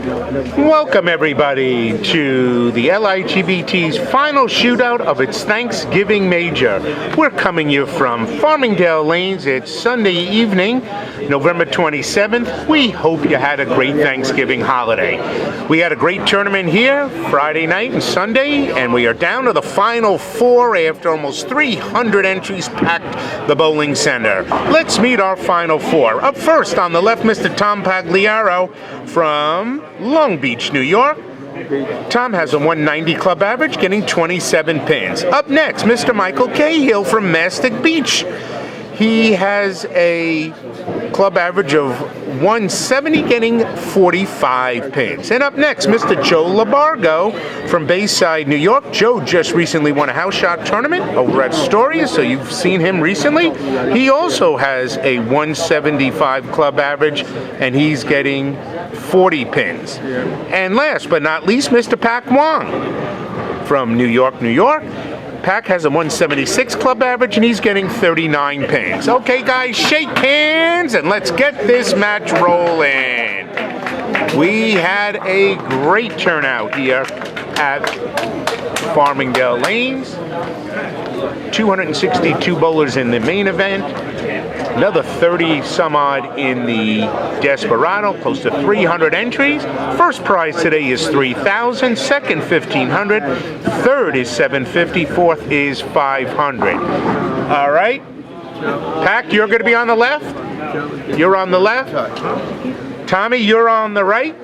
Welcome everybody to the LIGBT's final shootout of its Thanksgiving Major. We're coming you from Farmingdale Lanes. It's Sunday evening, November 27th. We hope you had a great Thanksgiving holiday. We had a great tournament here Friday night and Sunday, and we are down to the final four after almost 300 entries packed the bowling center. Let's meet our final four. Up first on the left, Mr. Tom Pagliaro from Long Beach, New York. Tom has a 190 club average, getting 27 pins. Up next, Mr. Michael Cahill from Mastic Beach. He has a club average of 170, getting 45 pins. And up next, Mr. Joe LaBargo from Bayside, New York. Joe just recently won a house shot tournament over at Astoria, so you've seen him recently. He also has a 175 club average, and he's getting 40 pins. And last but not least, Mr. Pak Wong from New York, New York. Pak has a 176 club average, and he's getting 39 pins. Okay, guys, shake hands, and let's get this match rolling. We had a great turnout here at Farmingdale Lanes. 262 bowlers in the main event. Another 30 some odd in the Desperado, close to 300 entries. First prize today is $3,000, second $1,500, third is $750, fourth is $500. All right, Pak, you're going to be on the left. You're on the left. Tommy, you're on the right.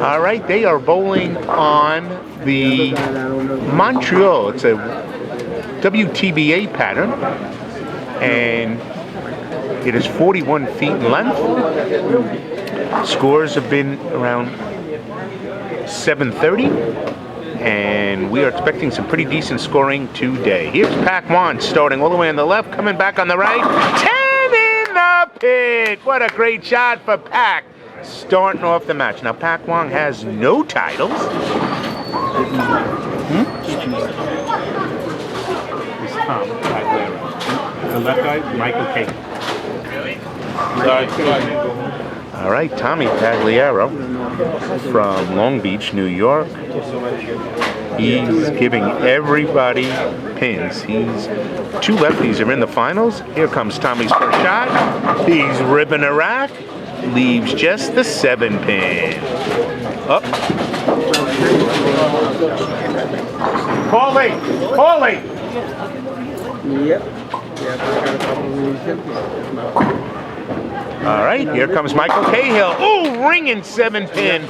All right, they are bowling on the Montreal. It's a WTBA pattern, and it is 41 feet in length. Scores have been around 730, and we are expecting some pretty decent scoring today. Here's Pak Wong starting all the way on the left, coming back on the right. 10 in the pit! What a great shot for Pak, starting off the match. Now, Pak Wong has no titles. It's Tom Pagliaro. The left guy, Michael Cahill. All right, Tommy Pagliaro from Long Beach, New York. He's giving everybody pins. Two lefties are in the finals. Here comes Tommy's first shot. He's ribbing a rack. Leaves just the 7 pin. Up. Paulie! Yep. All right, here comes Michael Cahill. Ooh, ringing 7 pin.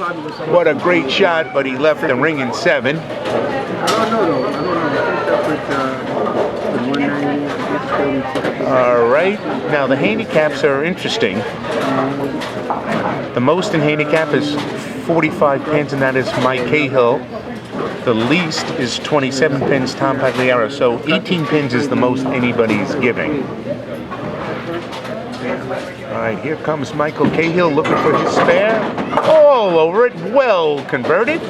What a great shot, but he left the ringing 7. All right, now the handicaps are interesting. The most in handicap is 45 pins, and that is Mike Cahill. The least is 27 pins, Tom Pagliaro. So 18 pins is the most anybody's giving. All right, here comes Michael Cahill looking for his spare. All over it, well converted.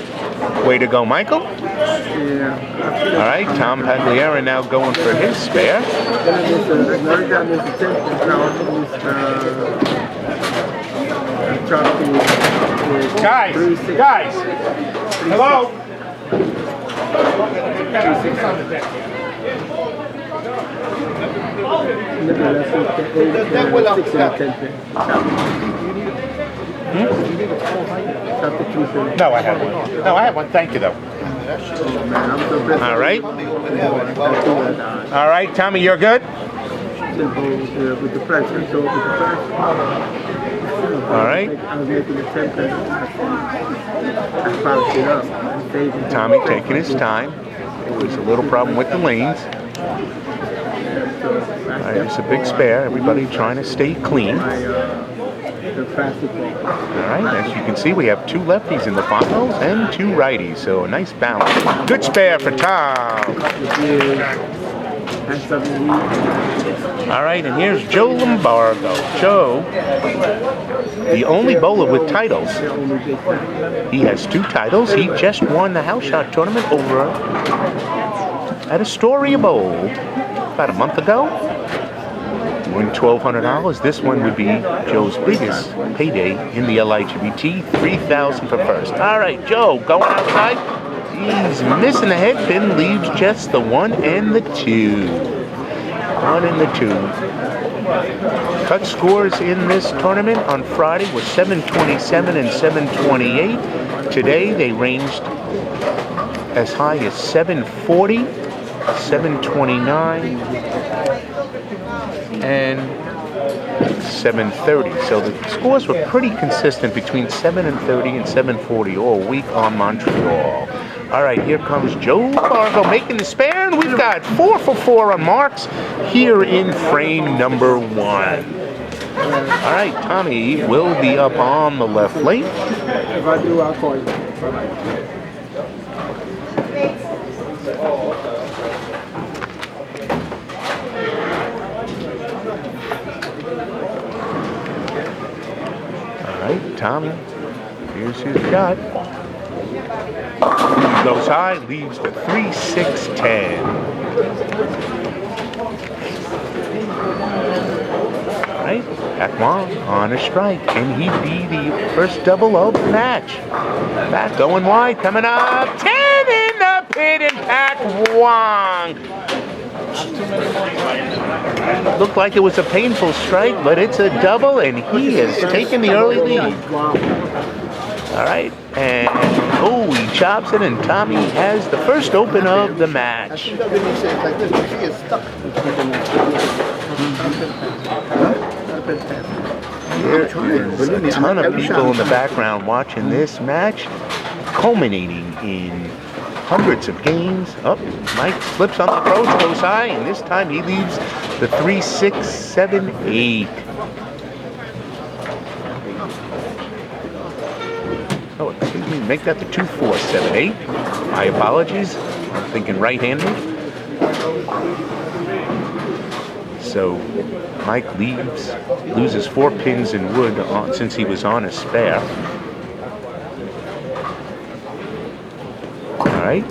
Way to go, Michael. All right, Tom Pagliaro now going for his spare. Guys, hello. No, I have one. No, I have one. Thank you, though. All right. All right, Tommy, you're good? All right. Tommy taking his time. There's a little problem with the lanes. All right, it's a big spare. Everybody trying to stay clean. All right, as you can see, we have 2 lefties in the finals and 2 righties, so a nice balance. Good spare for Tom. All right, and here's Joe LaBargo. Joe, the only bowler with titles. He has 2 titles. He just won the house shot tournament over at Astoria Bowl about a month ago. win $1,200. This one would be Joe's biggest payday in the LIGBT, $3,000 for first. All right, Joe, going outside. He's missing the head pin, leaves just the 1 and the 2. 1 and the 2. Cut scores in this tournament on Friday was 727 and 728. Today they ranged as high as 740, 729, and 730. So the scores were pretty consistent between 7 and 30 and 740 all week on Montreal. All right, here comes Joe LaBargo making the spare, and we've got 4 for 4 on marks here in frame number 1. All right, Tommy will be up on the left lane. If I do, I'll call you. All right, Tommy, here's his shot. Goes high, leaves the 3, 6, 10. All right, Pak Wong on a strike. Can he be the first double of the match? Pak going wide, coming up, 10 in the pit, and Pak Wong. Looked like it was a painful strike, but it's a double, and he has taken the early lead. All right, and oh, he chops it, and Tommy has the first open of the match. There's a ton of people in the background watching this match, culminating in hundreds of games. Oh, Mike slips on the approach, goes high, and this time he leaves the 3, 6, 7, 8. Oh, excuse me, make that the 2, 4, 7, 8. My apologies. I'm thinking right-handed. So Mike loses 4 pins in wood since he was on a spare. All right.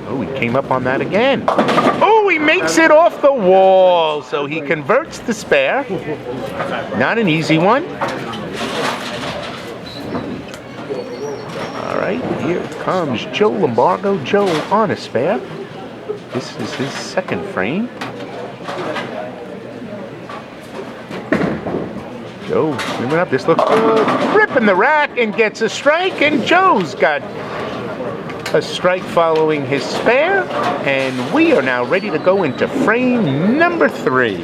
Oh, he came up on that again. Oh, he makes it off the wall. So he converts the spare. Not an easy one. All right, here comes Joe LaBargo. Joe on a spare. This is his second frame. Joe moving up. This looks good. Ripping the rack and gets a strike. And Joe's got a strike following his spare. And we are now ready to go into frame number 3.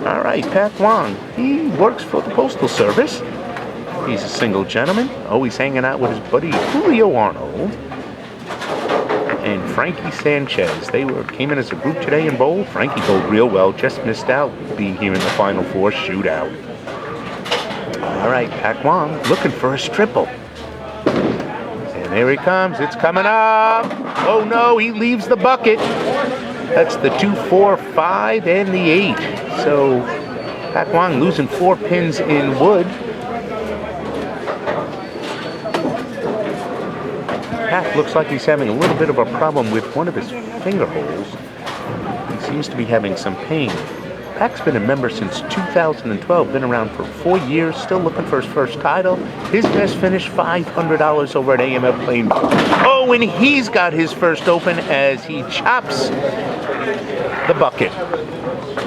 All right, Pak Wong. He works for the Postal Service. He's a single gentleman, always hanging out with his buddy Julio Arnold and Frankie Sanchez. They came in as a group today in bowl. Frankie bowled real well, just missed out being here in the Final Four shootout. All right, Pak Wong looking for a triple. And there he comes. It's coming up. Oh no, he leaves the bucket. That's the 2, 4, 5, and the 8. So Pak Wong losing 4 pins in wood. Pak looks like he's having a little bit of a problem with one of his finger holes. He seems to be having some pain. Pak's been a member since 2012, been around for 4 years, still looking for his first title. His best finish, $500 over at AMF Plain. Oh, and he's got his first open as he chops the bucket.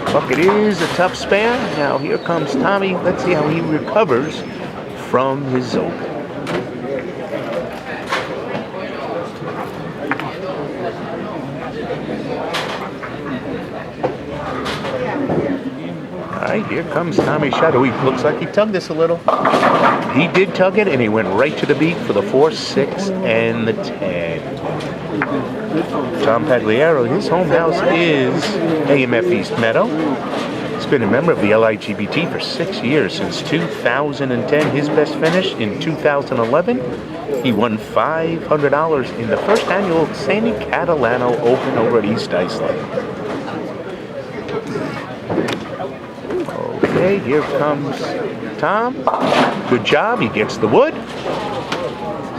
Bucket is a tough spare. Now here comes Tommy. Let's see how he recovers from his open. All right, here comes Tommy Shadow. He looks like he tugged this a little. He did tug it, and he went right to the beat for the 4, 6, and the 10. Tom Pagliaro, his home house is AMF East Meadow. He's been a member of the LIGBT for 6 years, since 2010. His best finish in 2011. He won $500 in the first annual Sandy Catalano Open over at East Iceland. Okay, here comes Tom. Good job, he gets the wood.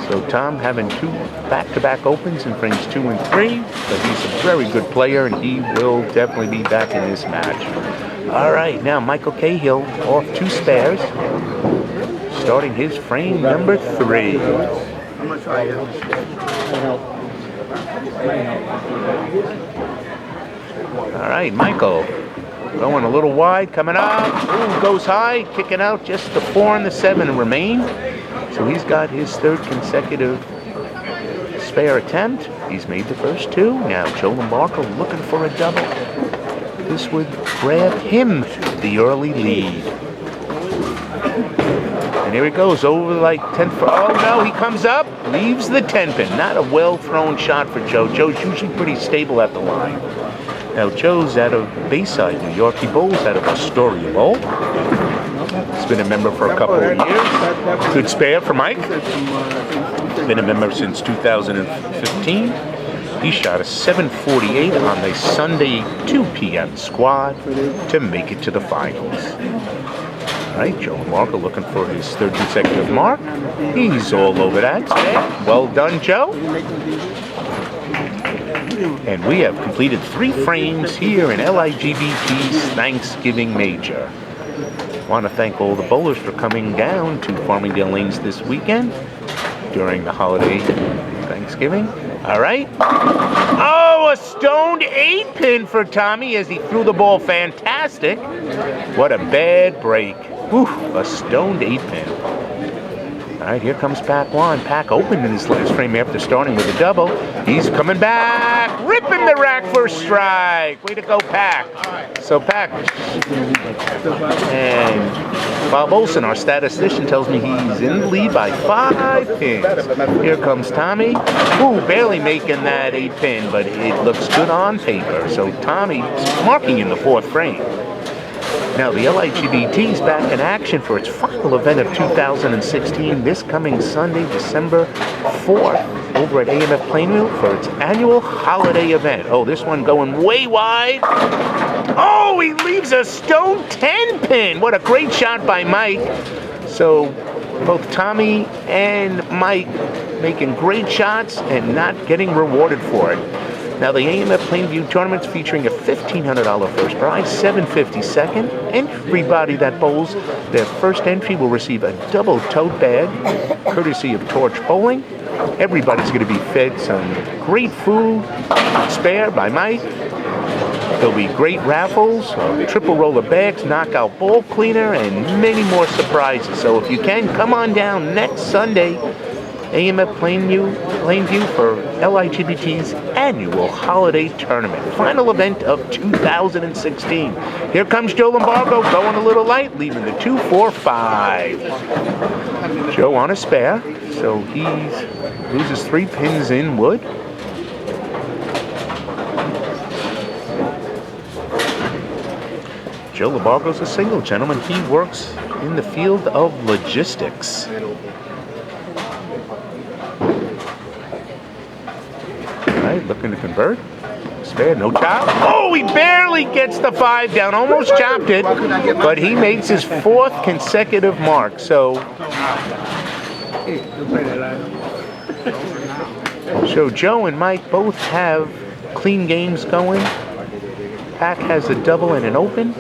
So Tom having 2 back-to-back opens in frames 2 and 3, but he's a very good player, and he will definitely be back in this match. All right, now Michael Cahill off 2 spares, starting his frame number 3. I'm gonna try it. All right, Michael going a little wide, coming up. Ooh, goes high, kicking out. Just the 4 and the 7 remain. So he's got his 3rd consecutive spare attempt. He's made the first 2. Now Joe LaBargo looking for a double. This would grab him the early lead. And here he goes over like 10 for, oh no, he comes up, leaves the 10 pin. Not a well thrown shot for Joe. Joe's usually pretty stable at the line. Now Joe's out of Bayside, New York. He bowls out of Astoria Bowl. He's been a member for a couple of years. Good spare for Mike. Been a member since 2015. He shot a 748 on the Sunday 2 p.m. squad to make it to the finals. All right, Joe LaBargo looking for his 3rd consecutive mark. He's all over that today. Well done, Joe. And we have completed 3 frames here in LIGBT's Thanksgiving Major. I want to thank all the bowlers for coming down to Farmingdale Lanes this weekend during the holiday Thanksgiving. All right. Oh, a stoned 8-pin for Tommy as he threw the ball fantastic. What a bad break. Whew, a stoned 8-pin. All right, here comes Pak Wong. Pak opened in his last frame after starting with a double. He's coming back, ripping the rack for a strike. Way to go, Pak. So Pak, and Bob Olson, our statistician, tells me he's in the lead by 5 pins. Here comes Tommy. Ooh, barely making that 8-pin, but it looks good on paper. So Tommy's marking in the 4th frame. Now, the LIGBT is back in action for its final event of 2016 this coming Sunday, December 4th, over at AMF Plainview for its annual holiday event. Oh, this one going way wide. Oh, he leaves a stone 10-pin. What a great shot by Mike. So, both Tommy and Mike making great shots and not getting rewarded for it. Now, the AMF Plainview tournament's featuring a $1,500 first prize, $750 second. Everybody that bowls their first entry will receive a double tote bag, courtesy of Torch Bowling. Everybody's going to be fed some great food, spare by Mike. There'll be great raffles, triple roller bags, knockout ball cleaner, and many more surprises. So if you can, come on down next Sunday, AMF Plainview for LIGBT's annual holiday tournament. Final event of 2016. Here comes Joe LaBargo going a little light, leaving the 2-4-5. Joe on a spare, so he loses 3 pins in wood. Joe LaBargo's a single gentleman. He works in the field of logistics. Looking to convert. Spare, no chop. Oh, he barely gets the 5 down. Almost chopped it, but he makes his 4th consecutive mark. So Joe and Mike both have clean games going. Pak has a double and an open,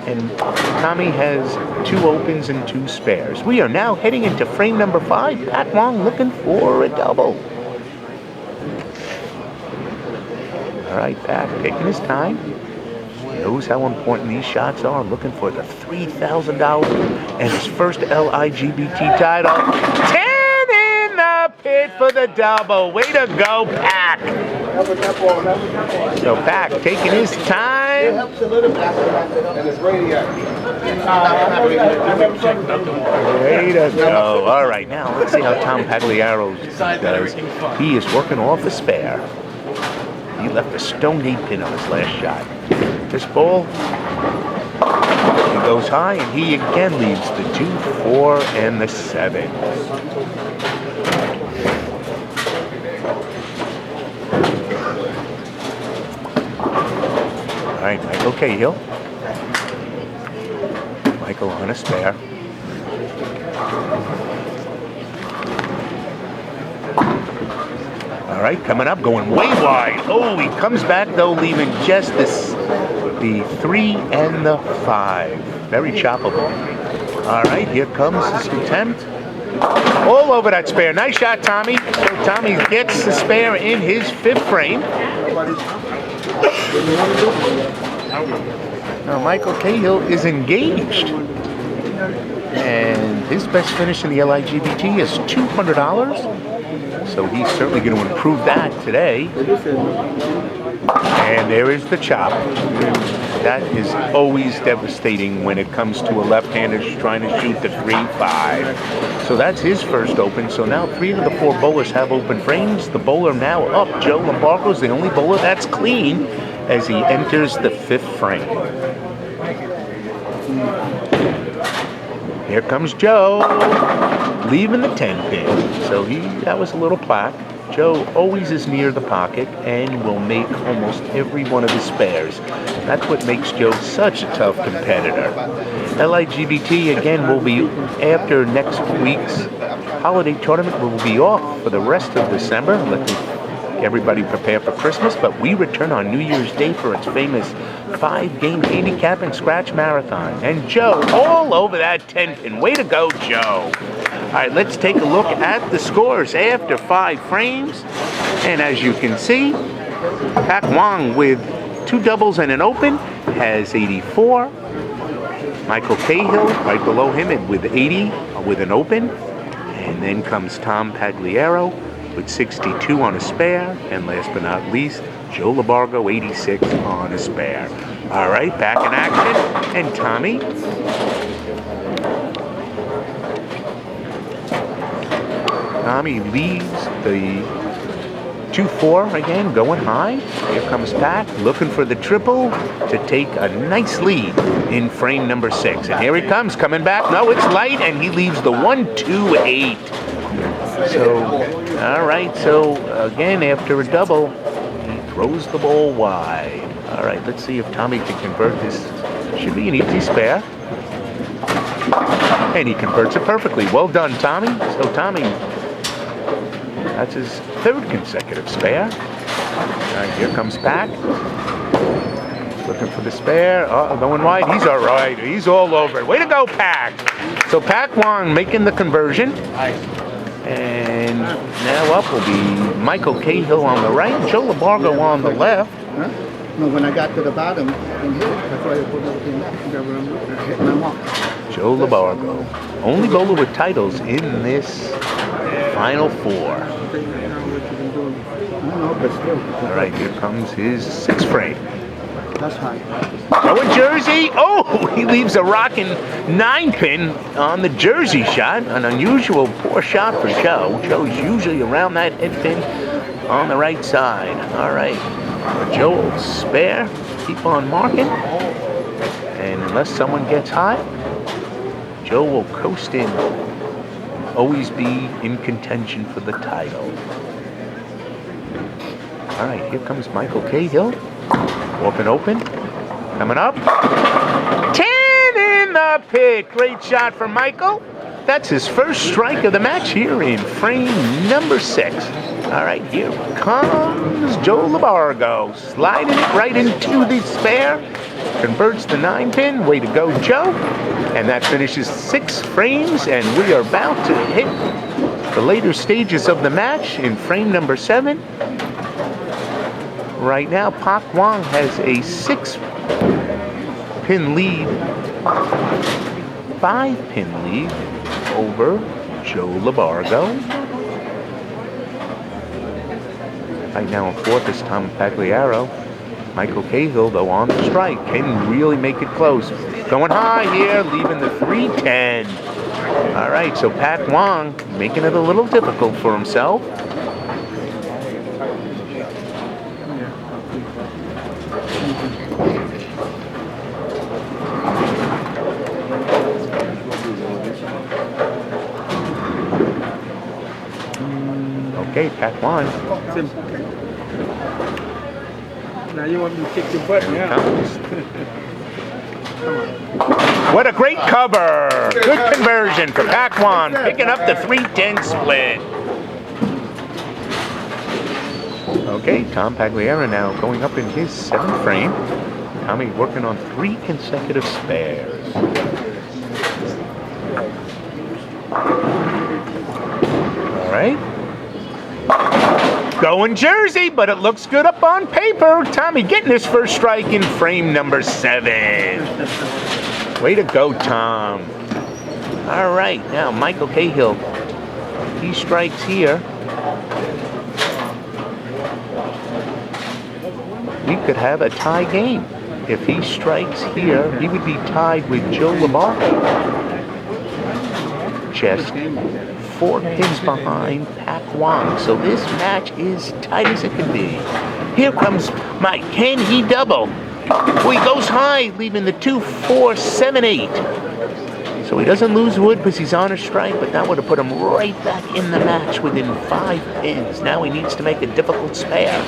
and Tommy has 2 opens and 2 spares. We are now heading into frame number 5. Pak Wong looking for a double. All right, Pak taking his time. Knows how important these shots are. Looking for the $3,000 and his first LIGBT title. 10 in the pit for the double. Way to go, Pak. So Pak taking his time. Way to go. All right, now let's see how Tom Pagliaro does. He is working off the spare. He left a stone 8-pin on his last shot. This ball, he goes high, and he again leaves the 2, 4, and the 7. All right, Michael Cahill. Michael on a spare. All right, coming up, going way wide. Oh, he comes back, though, leaving just this the 3 and the 5. Very choppable. All right, here comes his attempt. All over that spare. Nice shot, Tommy. So Tommy gets the spare in his 5th frame. Now Michael Cahill is engaged. And his best finish in the LIGBT is $200. So he's certainly going to improve that today. And there is the chop. That is always devastating when it comes to a left-hander trying to shoot the 3-5. So that's his first open. So now 3 of the 4 bowlers have open frames. The bowler now up. Joe LaBargo is the only bowler that's clean as he enters the 5th frame. Here comes Joe, leaving the 10 pin. So that was a little plaque. Joe always is near the pocket and will make almost every one of his spares. That's what makes Joe such a tough competitor. LIGBT again will be after next week's holiday tournament. Will be off for the rest of December. Let everybody prepare for Christmas, but we return on New Year's Day for its famous 5-game handicap and scratch marathon. And Joe all over that 10 pin. Way to go, Joe. All right, let's take a look at the scores after 5 frames. And as you can see, Pak Wong with 2 doubles and an open has 84. Michael Cahill right below him with 80 with an open. And then comes Tom Pagliaro with 62 on a spare. And last but not least, Joe LaBargo, 86 on a spare. All right, back in action. And Tommy. Tommy leads the 2-4 again, going high. Here comes Pat, looking for the triple to take a nice lead in frame number 6. And here he comes, coming back. No, it's light, and he leaves the 1-2-8. So, all right, so again, after a double, he throws the ball wide. All right, let's see if Tommy can convert this. Should be an easy spare. And he converts it perfectly. Well done, Tommy. So Tommy, that's his 3rd consecutive spare. All right, here comes Pak. Looking for the spare. Going wide. He's all right. He's all over it. Way to go, Pak. So Pak Wong making the conversion. And now up will be Michael Cahill on the right, Joe LaBargo on the left. Huh? No, when I got to the bottom and hit it, that's why I put everything back. I hit my mark. Joe LaBargo, only bowler with titles in this Final 4. All right, here comes his 6th frame. That's high. Joe in Jersey. Oh, he leaves a rocking 9 pin on the Jersey shot. An unusual poor shot for Joe. Joe's usually around that head pin on the right side. All right, Joe will spare, keep on marking. And unless someone gets hot, Joe will coast in. Always be in contention for the title. All right, here comes Michael Cahill. Open, coming up. 10 in the pit. Great shot from Michael. That's his first strike of the match here in frame number 6. All right, here comes Joe LaBargo, sliding it right into the spare. Converts the 9 pin. Way to go, Joe. And that finishes 6 frames, and we are about to hit the later stages of the match in frame number 7. Right now, Pak Wong has a 6-pin lead, 5-pin lead over Joe LaBargo. Right now in 4th is Tom Pagliaro. Michael Cahill, though, on the strike, can really make it close. Going high here, leaving the 3-10. All right, so Pak Wong making it a little difficult for himself. Okay, Pak Wong. Now you want me to kick your butt now. What a great cover. Good conversion for Pak Wong, picking up the 3-10 split. Okay, Tom Pagliaro now going up in his 7th frame. Tommy working on 3 consecutive spares. All right. Going Jersey, but it looks good up on paper. Tommy getting his first strike in frame number 7. Way to go, Tom. All right, now Michael Cahill. He strikes here. We could have a tie game. If he strikes here, he would be tied with Joe LaBargo. Just 4 pins behind Pak Wong. So this match is tight as it can be. Here comes Mike. Can he double? Oh, he goes high, leaving the 2, 4, 7, 8. So he doesn't lose wood because he's on a strike, but that would have put him right back in the match within 5 pins. Now he needs to make a difficult spare.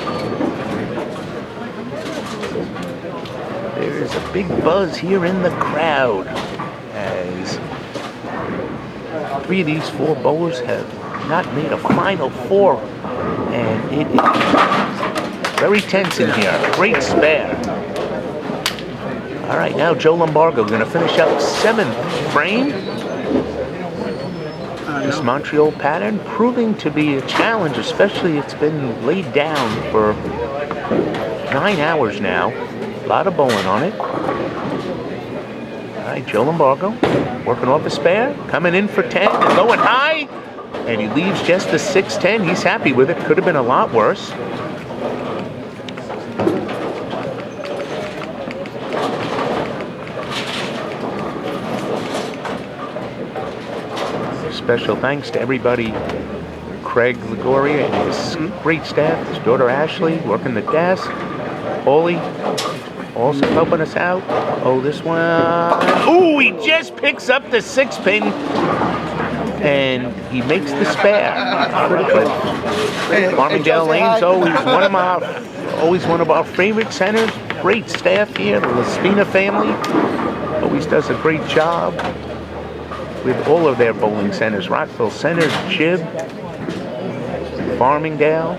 There's a big buzz here in the crowd as 3 of these 4 bowlers have not made a final 4, and it is very tense in here. Great spare. All right, now Joe LaBargo going to finish up 7th frame. This Montreal pattern proving to be a challenge, especially it's been laid down for 9 hours now. A lot of bowling on it. All right, Joe LaBargo working off a spare, coming in for 10 and going high, and he leaves just the 6-10. He's happy with it. Could have been a lot worse. Special thanks to everybody. Craig Ligoria and his great staff, his daughter Ashley working the desk. Paulie also helping us out. Oh, this one. Ooh, he just picks up the 6-pin and he makes the spare. But Farmingdale Lane's always one of our favorite centers. Great staff here. The Laspina family always does a great job with all of their bowling centers. Rockville Center, Jib, Farmingdale,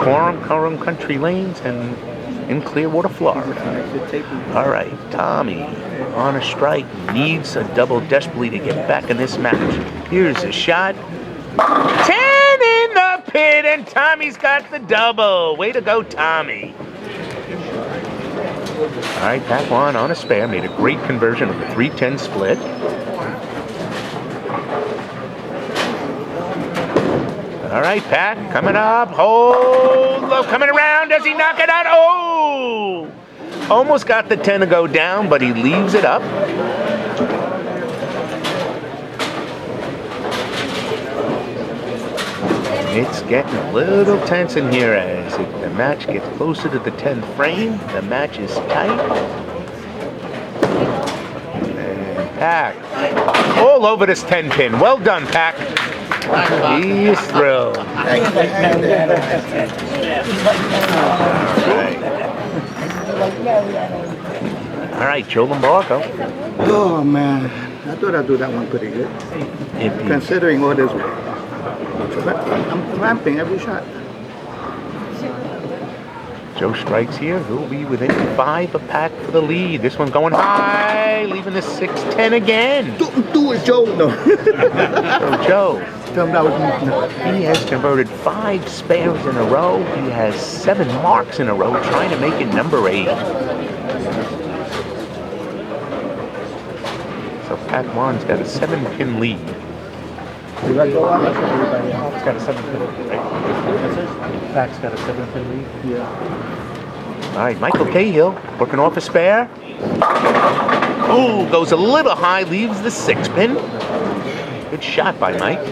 Coram Country Lanes, and in Clearwater, Florida. All right, Tommy on a strike, needs a double desperately to get back in this match. Here's a shot. 10 in the pit, and Tommy's got the double. Way to go, Tommy. All right, Pak Wong on a spare, made a great conversion of the 3-10 split. All right, Pak coming up, hold low, coming around, does he knock it out? Oh! Almost got the 10 to go down, but he leaves it up. It's getting a little tense in here as the match gets closer to the 10th frame. The match is tight. And Pak all over this 10-pin. Well done, Pak. He's thrilled. All right, Joe LaBargo. Oh man, I thought I'd do that one pretty good. Considering all this, I'm cramping every shot. Joe strikes here. He'll be within 5 of Pak for the lead. This one going high, leaving the 6-10 again. Don't do it, Joe. No. So Joe, He has converted 5 spares in a row. He has 7 marks in a row, trying to make it number 8. So Pak Wong's got a 7-pin lead. Did I go on? It's got a 7-pin lead, right? Pak's got a 7-pin lead. Yeah. All right, Michael Cahill working off a spare. Oh, goes a little high, leaves the 6-pin. Good shot by Mike.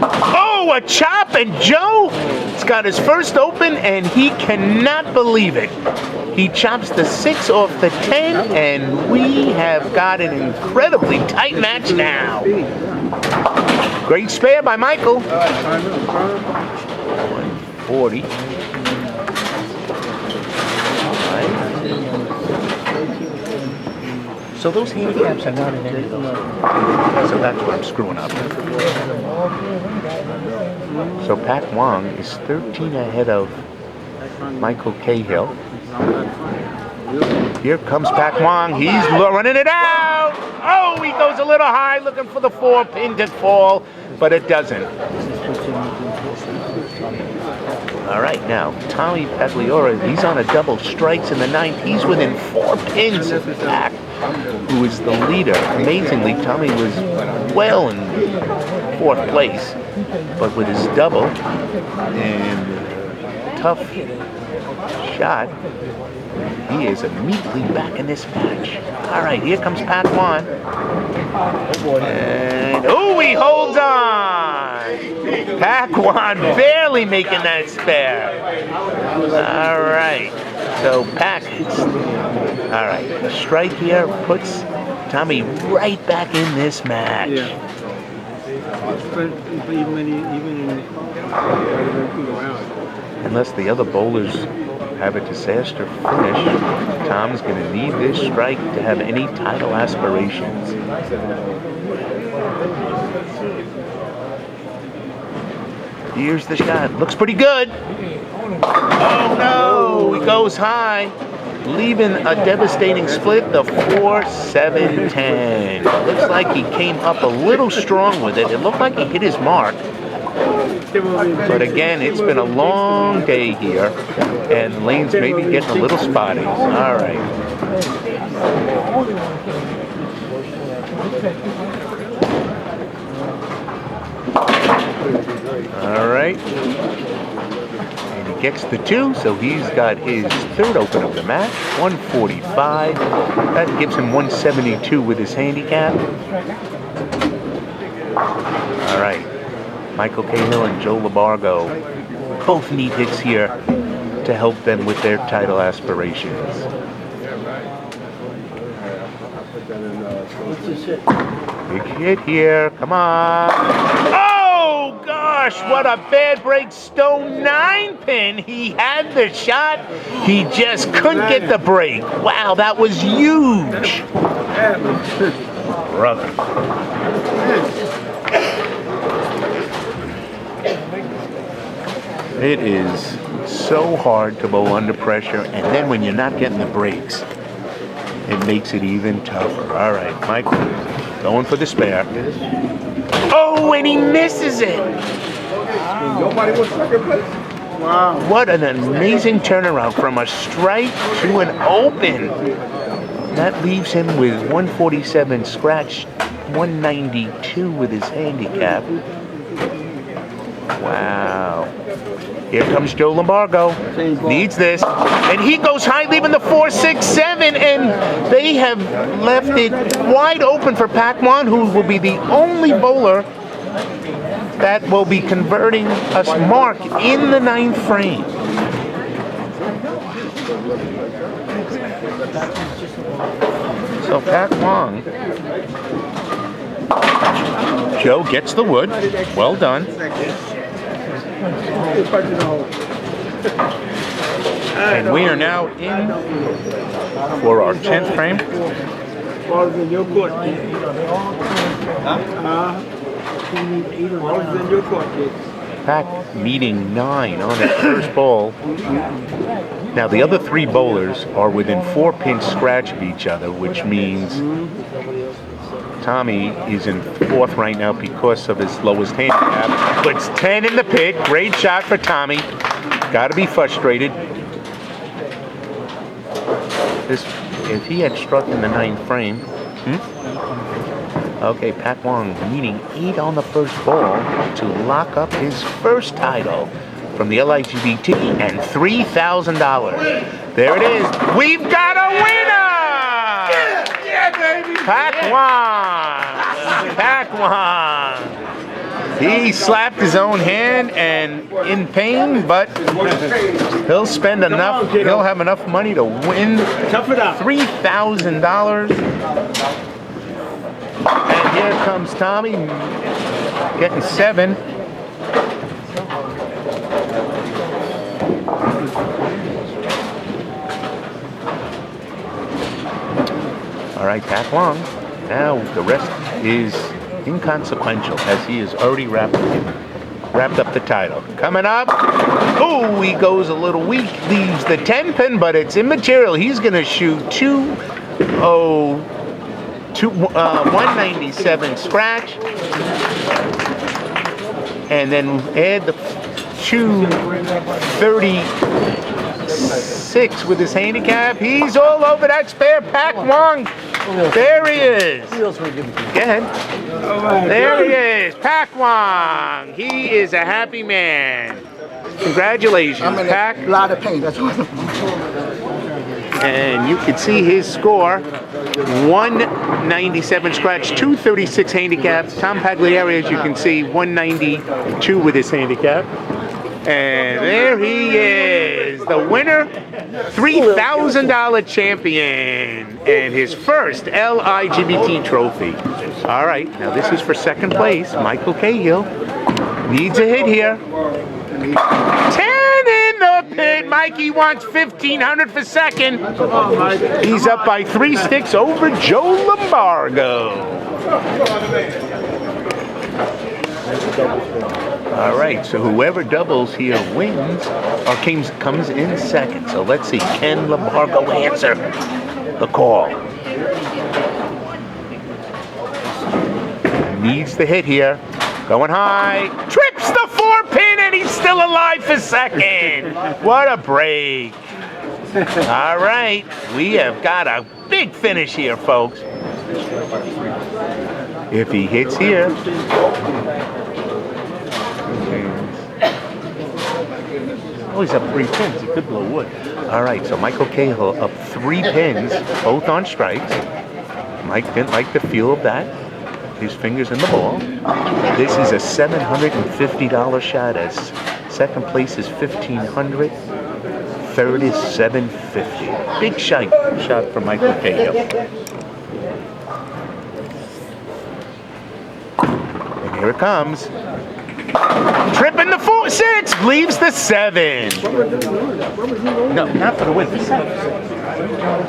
Oh, a chop, and Joe's got his first open, and he cannot believe it. He chops the 6 off the 10, and we have got an incredibly tight match now. Great spare by Michael. 140. So those handicaps are not in any of those. So that's what I'm screwing up. So Pak Wong is 13 ahead of Michael Cahill. Here comes Pak Wong. He's running it out. Oh, he goes a little high looking for the 4-pin to fall, but it doesn't. All right, now, Tommy Pagliaro, he's on a double strikes in the 9th. He's within 4 pins of Pak, who is the leader. Amazingly, Tommy was well in 4th place, but with his double and tough shot, he is immediately back in this match. All right, here comes Pak Wong. And, oh, he holds on. Pak Wong barely making that spare. All right, so Pak, all right, a strike here puts Tommy right back in this match. Unless the other bowlers have a disaster finish, Tom's going to need this strike to have any title aspirations. Here's the shot. Looks pretty good. Oh no, he goes high, leaving a devastating split, the 4-7-10. Looks like he came up a little strong with it. It looked like he hit his mark. But again, it's been a long day here, and lanes may be getting a little spotty. All right. All right. And he gets the 2, so he's got his 3rd open of the match, 145. That gives him 172 with his handicap. All right. Michael Cahill and Joe LaBargo both need hits here to help them with their title aspirations. Big hit here, come on. Oh gosh, what a bad break. Stone 9-pin. He had the shot, he just couldn't get the break. Wow, that was huge. Brother. It is so hard to bowl under pressure, and then when you're not getting the breaks, it makes it even tougher. All right, Michael going for the spare. Oh, and he misses it. Nobody was second place. Wow. What an amazing turnaround from a strike to an open. That leaves him with 147 scratch, 192 with his handicap. Wow. Here comes Joe LaBargo. Needs this. And he goes high, leaving the 4-6-7. And they have left it wide open for Pak Wong, who will be the only bowler that will be converting a mark in the 9th frame. So Pak Wong. Joe gets the wood. Well done. And we are now in for our 10th frame. Ball's in your court. Ball's in your court, kid. Pak meeting 9 on his first ball. Now the other 3 bowlers are within 4-pin scratch of each other, which means Tommy is in 4th right now because of his lowest handicap. Puts 10 in the pit. Great shot for Tommy. Got to be frustrated. If he had struck in the 9th frame. Okay, Pak Wong needing 8 on the first ball to lock up his first title from the LIGBT and $3,000. There it is. We've got a winner! Yeah, baby. Pak Wong! Pak Wong! He slapped his own hand and in pain, but he'll spend enough, he'll have enough money to win $3,000. And here comes Tommy, getting 7. All right, Pak Wong. Now the rest is inconsequential as he has already wrapped up the title. Coming up, oh, he goes a little weak, leaves the 10 pin, but it's immaterial. He's going to shoot 197 scratch, and then add the 236 with his handicap. He's all over that spare. Pak Wong. There he is. Go ahead. There he is. Pak Wong. He is a happy man. Congratulations, I'm in Pak. a lot of pain. That's what. And you can see his score. 197 scratch, 236 handicap. Tom Pagliaro, as you can see, 192 with his handicap. And there he is, the winner, $3,000 champion, and his first LIGBT trophy. All right, now this is for second place. Michael Cahill needs a hit here. 10 in the pit. Mikey wants 1,500 for second. He's up by 3 sticks over Joe LaBargo. All right, so whoever doubles here wins or comes in second. So let's see, can LaBargo answer the call? Needs the hit here. Going high. Trips the 4-pin and he's still alive for second. What a break. All right, we have got a big finish here, folks. If he hits here. Oh, he's up 3 pins. He could blow wood. All right, so Michael Cahill up 3 pins, both on strikes. Mike didn't like the feel of that. His fingers in the ball. This is a $750 shot. As second place is $1,500. Third is $750. Big shot for Michael Cahill. And here it comes. Tripping the 4-6, leaves the 7. No, not for the win.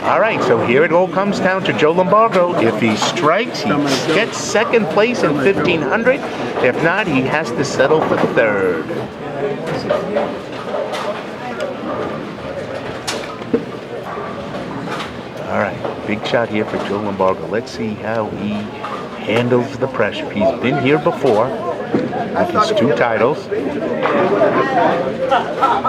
All right, so here it all comes down to Joe LaBargo. If he strikes, he gets second place in $1,500. If not, he has to settle for third. All right, big shot here for Joe LaBargo. Let's see how he handles the pressure. He's been here before with his 2 titles.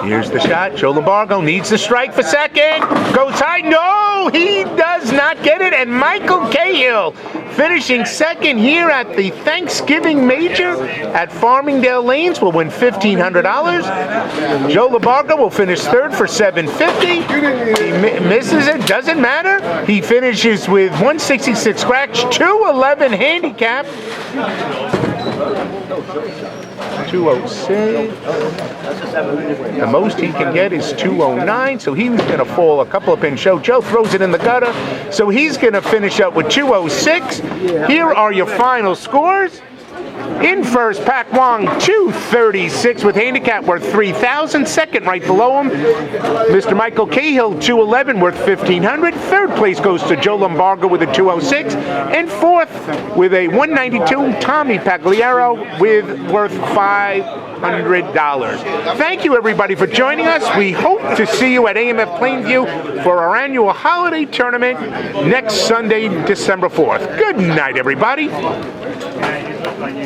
Here's the shot. Joe LaBargo needs the strike for second. Goes high. No, he does not get it. And Michael Cahill finishing second here at the Thanksgiving Major at Farmingdale Lanes will win $1,500. Joe LaBargo will finish third for $750. He misses it. Doesn't matter. He finishes with 166 scratch, 211 handicap. 206. The most he can get is 209, so he's going to fall a couple of pins short. Joe throws it in the gutter, so he's going to finish up with 206. Here are your final scores. In first, Pak Wong, 236 with handicap worth 3,000. Second, right below him, Mr. Michael Cahill, 211 worth 1,500. Third place goes to Joe LaBargo with a 206, and fourth with a 192, Tommy Pagliaro with worth $500. Thank you, everybody, for joining us. We hope to see you at AMF Plainview for our annual holiday tournament next Sunday, December 4th. Good night, everybody.